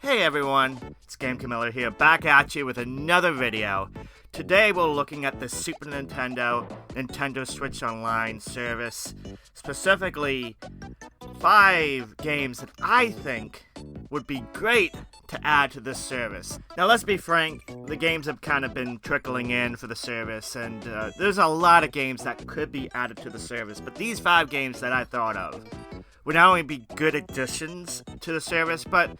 Hey everyone, it's GameCamiller here, back at you with another video. Today we're looking at the Super Nintendo Switch Online Service. Specifically, 5 games that I think would be great to add to this service. Now let's be frank, the games have kind of been trickling in for the service, and there's a lot of games that could be added to the service, but these 5 games that I thought of would not only be good additions to the service, but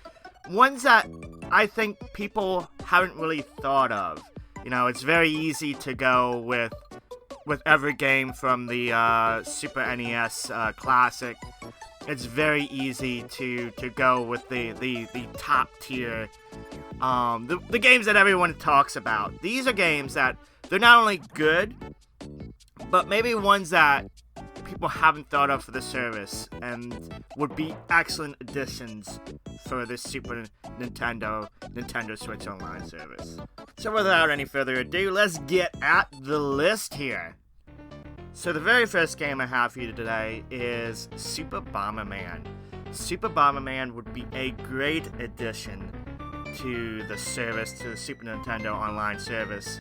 ones that I think people haven't really thought of. You know, it's very easy to go with every game from the Super NES Classic. It's very easy to go with the top tier, the games that everyone talks about. These are games that they're not only good, but maybe ones that people haven't thought of for the service and would be excellent additions for this Super Nintendo Switch Online service. So without any further ado, let's get at the list here. So the very first game I have for you today is Super Bomberman. Super Bomberman would be a great addition to the service, to the Super Nintendo Online service.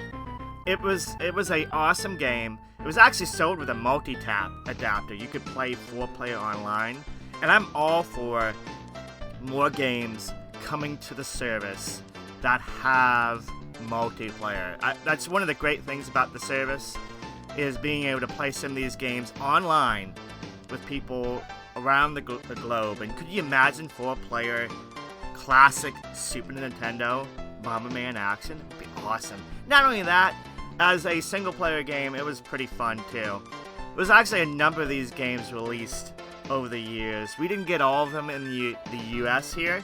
It was an awesome game. It was actually sold with a multi-tap adapter. You could play 4-player online, and I'm all for more games coming to the service that have multiplayer. That's one of the great things about the service, is being able to play some of these games online with people around the globe. And could you imagine 4-player classic Super Nintendo Bomberman action? It'd be awesome. Not only that, as a single-player game, it was pretty fun too. There was actually a number of these games released over the years. We didn't get all of them in the US here,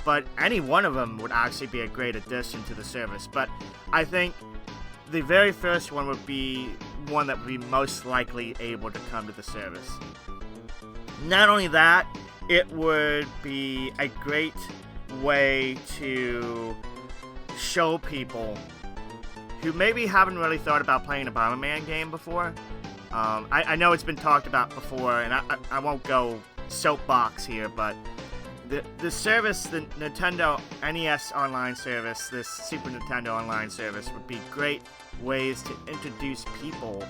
but any one of them would actually be a great addition to the service. But I think the very first one would be one that would be most likely able to come to the service. Not only that, it would be a great way to show people who maybe haven't really thought about playing a Bomberman game before. I know it's been talked about before, and I won't go soapbox here, but the service, the Nintendo NES Online Service, this Super Nintendo Online Service, would be great ways to introduce people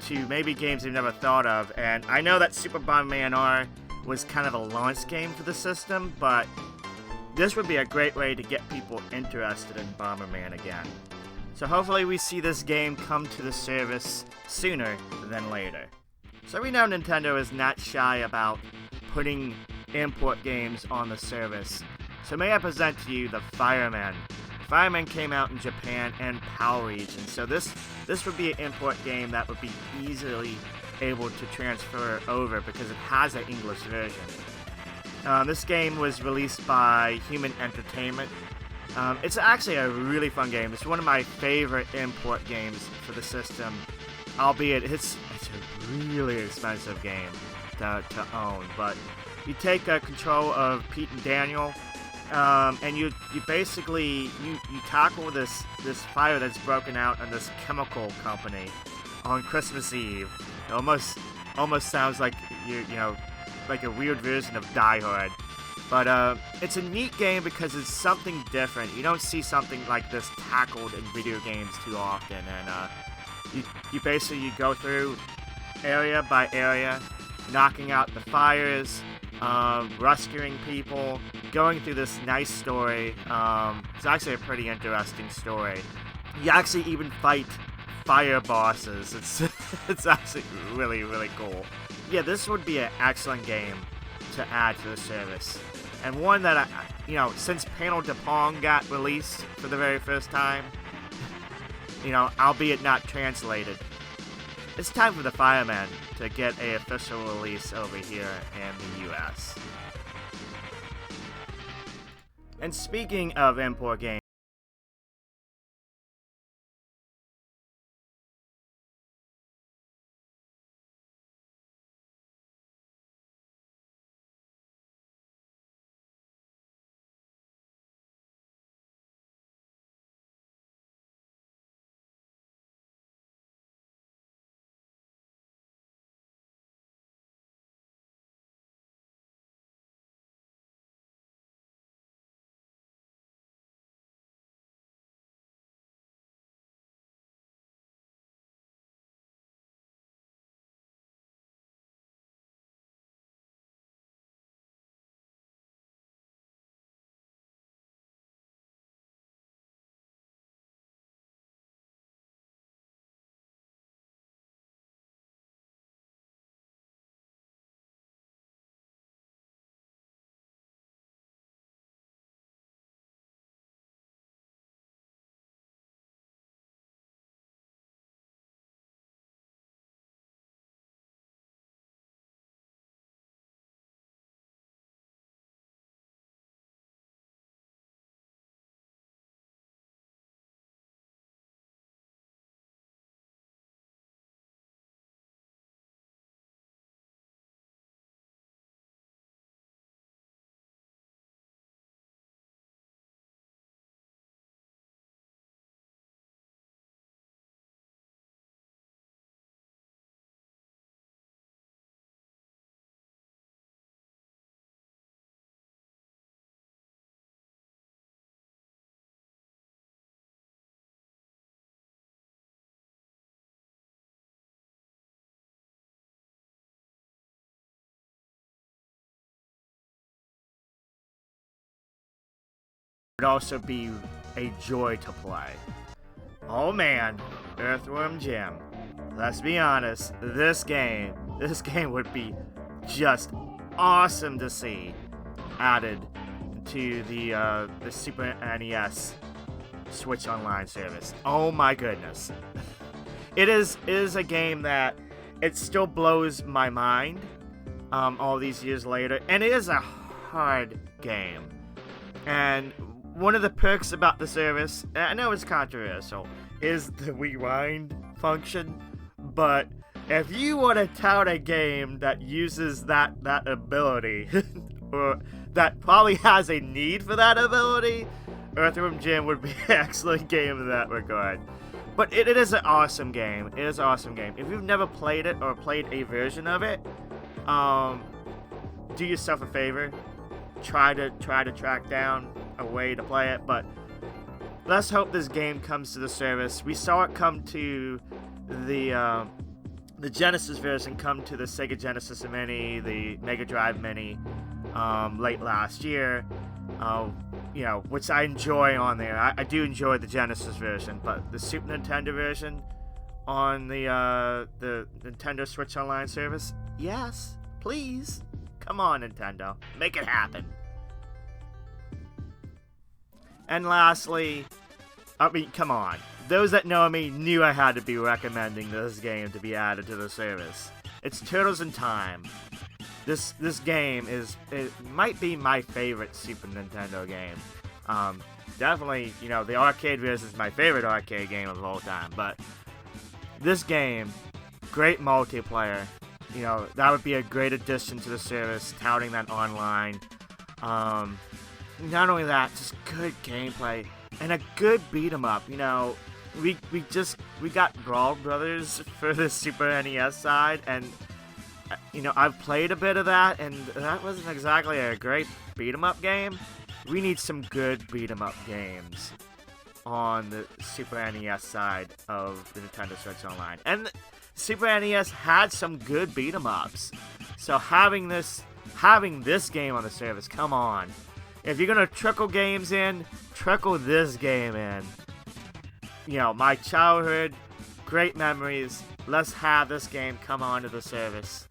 to maybe games they've never thought of. And I know that Super Bomberman R was kind of a launch game for the system, but this would be a great way to get people interested in Bomberman again. So hopefully we see this game come to the service sooner than later. So we know Nintendo is not shy about putting import games on the service. So may I present to you the Firemen. Firemen came out in Japan and PAL region, so this would be an import game that would be easily able to transfer over because it has an English version. This game was released by Human Entertainment. It's actually a really fun game. It's one of my favorite import games for the system, albeit it's a really expensive game to own. But you take control of Pete and Daniel, and you basically you tackle this fire that's broken out in this chemical company on Christmas Eve. It almost sounds like you know like a weird version of Die Hard. But it's a neat game because it's something different. You don't see something like this tackled in video games too often. And you basically go through area by area, knocking out the fires, rescuing people, going through this nice story. It's actually a pretty interesting story. You actually even fight fire bosses. It's actually really, really cool. Yeah, this would be an excellent game to add to the service. And one that, since Panel de Pong got released for the very first time, albeit not translated, it's time for the Firemen to get an official release over here in the US. And speaking of import games, would also be a joy to play. Oh man, Earthworm Jim. Let's be honest, this game would be just awesome to see added to the Super NES Switch Online Service. Oh my goodness. It is a game that it still blows my mind all these years later, and it is a hard game. And one of the perks about the service, I know it's controversial, is the rewind function, but if you want to tout a game that uses that ability, or that probably has a need for that ability, Earthworm Jim would be an excellent game in that regard. But it is an awesome game. It is an awesome game. If you've never played it or played a version of it, do yourself a favor. Try to track down a way to play it. But let's hope this game comes to the service. We saw it come to the Genesis version, come to the Sega Genesis Mini, the Mega Drive Mini, late last year. You know, which I enjoy on there. I do enjoy the Genesis version, but the Super Nintendo version on the Nintendo Switch Online Service, yes, please, come on, Nintendo, make it happen. And lastly, I mean, come on, those that know me knew I had to be recommending this game to be added to the service. It's Turtles in Time. This game it might be my favorite Super Nintendo game. Definitely, you know, the arcade version is my favorite arcade game of all time, but this game, great multiplayer. You know, that would be a great addition to the service, touting that online. Not only that, just good gameplay and a good beat 'em up. You know, we got Brawl Brothers for the Super NES side, and you know, I've played a bit of that, and that wasn't exactly a great beat-em-up game. We need some good beat-em-up games on the Super NES side of the Nintendo Switch Online. And Super NES had some good beat-em-ups. So having this game on the service, come on. If you're gonna trickle games in, trickle this game in. You know, my childhood, great memories. Let's have this game come onto the service.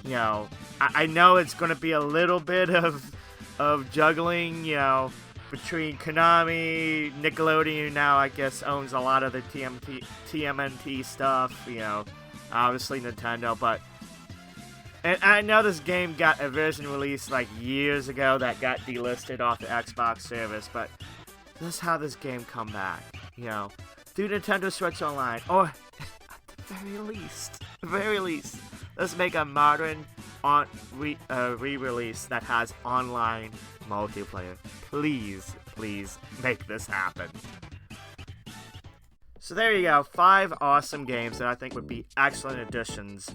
You know, I know it's going to be a little bit of juggling, you know, between Konami, Nickelodeon now I guess owns a lot of the TMNT stuff, you know, obviously Nintendo, but and I know this game got a version released like years ago that got delisted off the Xbox service, but let's have this game come back, you know, through Nintendo Switch Online, or at the very least, let's make a modern re-release that has online multiplayer. Please make this happen. So there you go, 5 awesome games that I think would be excellent additions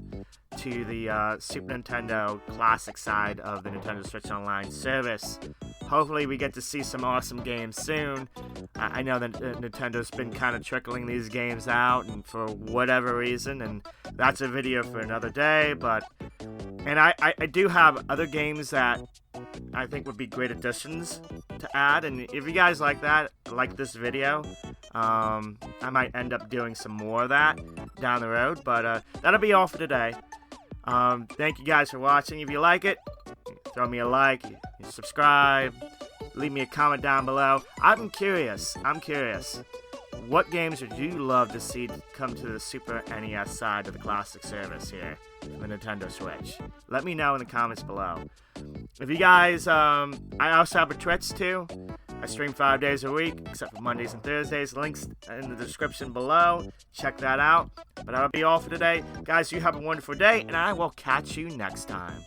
to the Super Nintendo Classic side of the Nintendo Switch Online service. Hopefully we get to see some awesome games soon. I know that Nintendo's been kind of trickling these games out, and for whatever reason, and that's a video for another day, and I do have other games that I think would be great additions to add, and if you guys like this video, I might end up doing some more of that down the road, but that'll be all for today. Thank you guys for watching. If you like it, throw me a like, subscribe, leave me a comment down below. I'm curious. What games would you love to see come to the Super NES side of the Classic service here for the Nintendo Switch? Let me know in the comments below. If you guys, I also have a Twitch too. I stream 5 days a week, except for Mondays and Thursdays. Links in the description below. Check that out. But that'll be all for today. Guys, you have a wonderful day, and I will catch you next time.